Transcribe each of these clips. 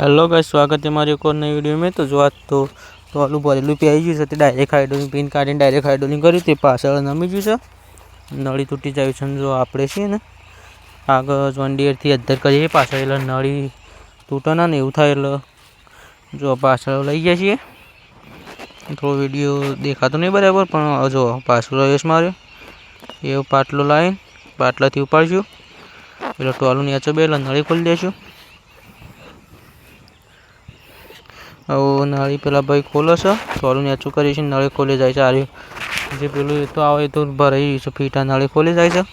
Hello guys, स्वागत है हमारे एक और नई वीडियो में। तो जो आज तो आलू भरेલુं पी गયું છે તે ડાયરેક્ટ હાઇડ્રોલિંગ પિન કાઢીને ડાયરેક્ટ હાઇડ્રોલિંગ કર્યું તે પાછળ નમી ગયું છે, નળી તૂટી જાય છે. જો આપણે છીએ ને આગળ જોન ડીયરથી અદ્ધર કરીએ પાછળ એટલે નળી તૂટે ના ને એવું થાય એટલે જો પાછળ લઈ ગયા છીએ. થોડો વિડીયો દેખાતો નહીં બરાબર, પણ જો પાછળ રહીશ મારે એ પાટલો લાવીને પાટલાથી ઉપાડશું એટલે ટોલું નીચે બે એટલે નળી ખોલી દઈશું. और नड़ी पेला भाई खोलो छो टोलू नीचू करी नड़ी खोली जाए आ जे पेलू तो आवे तो भराई फीटा नड़ी खोली जाए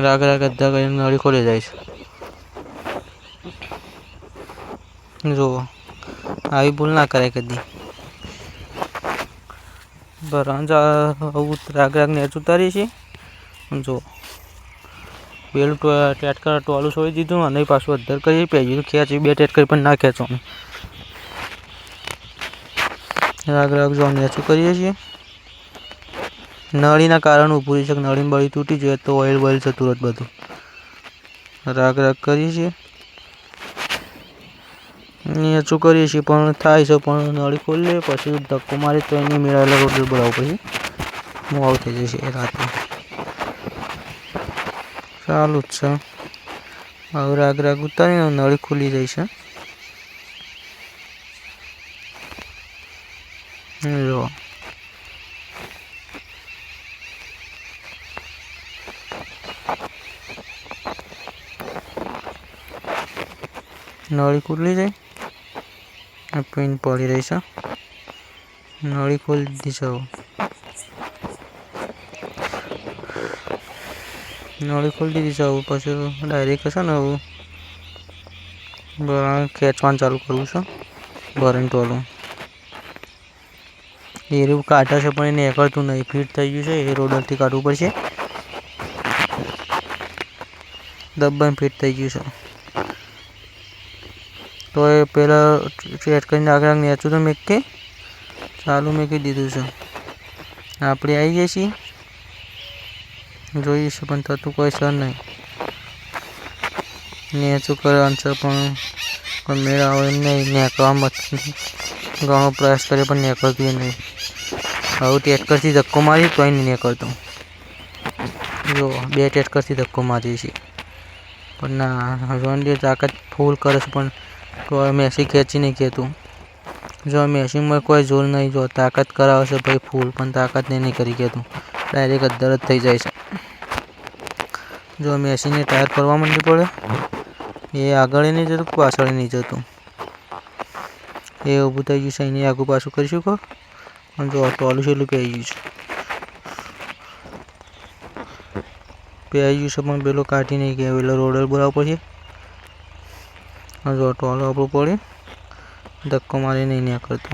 राग राग अद्धा कर नड़ी खोली जाए. जो आई भूल ना करे कदी भरा राग राग नीचू उतारी छे. जो पेलू टेटकर टोलू छोड़ी दीधुं अने पाछुं अद्धर करी पेजी खेंची बे टेटकर पण ना खेंचवानुं. राग राग जो नीचुं करीए छीए नळीना कारण ऊभું रही छे. नळी बळी तूटी जाए तो ऑइल बॉइल जतुं रहे बधुं. राग राग करीए छीए नीचुं करीए छीए पण थाय छे, पण नळी खोली ले पछी धक्को मारे तो एनी मेळावेला रोड बोलावવો पछी मोडું થઈ જશે रातનું. चालू है और राग राग उतारी नड़ी खुली जाए छे. जो नड़ी खुली जाए पिन पड़ी रही है. नड़ी खोली दी छे. नड़ी खोली दीधी है. पछी डायरेक्ट है ने खेचवान चालू करूँ छूँ भरीने टोलू ए काटा है पण निकलतुं नहीं. फीट थई गयुं छे ए रोडरथी काढवुं पड़शे. दब्बाने फीट थई गयुं छे तो ए पेला सेट करीने आगे नीचुं तो मेकी चालू मेकी दीधुं छे. आपणे आई गई छीए जोईए छे पण थतुं कोई सर नहीं. नीचुं करवानुं छे पण मेळ आवे नहीं. नीकळवा घणो प्रयास करे पण नीकळतुं नहीं. हवे टेटकरथी धक्को मारी तोय नहीं नीकळतो. जो बे टेटकरथी धक्को मारीए छीए पण ना जोन डीयर ताकत फूल करे छे पण तो मेसी खेंची नहीं कहतुं. जो मेसिंग में कोई जोर नहीं. जो ताकत करावे छे भाई फूल पण ताकत नहीं करी कहतुं. डायरेक्ट अद्धर ज थई जाय छे. जो मेसी ने टायर फरवा मंडी पड़े ये आगळ नहीं जतुं पाछळ नहीं जतुं. ए ऊभुं थई गयुं छे. एनी आगू पाछुं करी शको. जो टोलू छेल्लुं पेई गयुं छे. पेई गयुं छे पण पेलो काढी नहीं गयो એટલે રોડર બોલાવવો પડશે. जो टोलू આપણું पड़े धक्को मारी नहीं નીકળતો.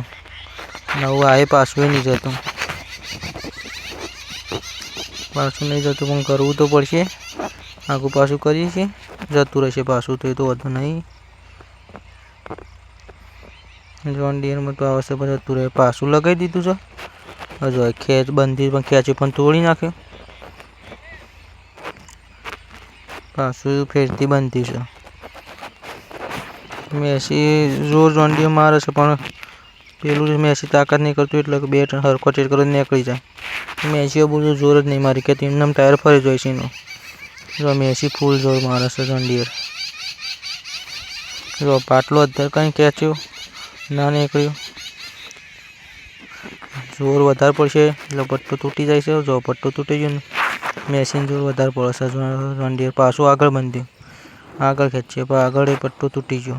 नवुं आए पाछुं नहीं जतुं. पाछुं नहीं जतुं पण करवुं तो पड़शे. आगू पाछुं करीए छीए जतुं रहेशे पाछुं तो ए तो वांधो नहीं. जॉन डीयर में तो आवश्यक जतुं रहे. पाछुं लगाई दीधुं छे. जो खेच बंधी पण खेची पण तोड़ी नाख्यो. पाछुं फेरथी बंधी छे. मेसी जोर जॉन डीयर मारे छे पण पेलू मेसी ताकत नहीं करतुं એટલે કે બે હરખો ટેટ કરીને નીકળી જાય. मेसी बोलो जोर ज नहीं मारी के तीन टायर फरी जाए छे. जो मेसी फूल जोर मारे छे जॉन डीयर. जो पाटलो अद्धर कहीं खेच्यो ना निकळ्यो. जोर वधारे पड़शे એટલે पट्टो तूटी जाय छे. जो पट्टो तूटी गयो मेसी जोर वधारे पड़े छे. जॉन डीयर पाछुं आगळ बंध्युं. आगळ खेचीए पण आगळ ए पट्टो तूटी गयो.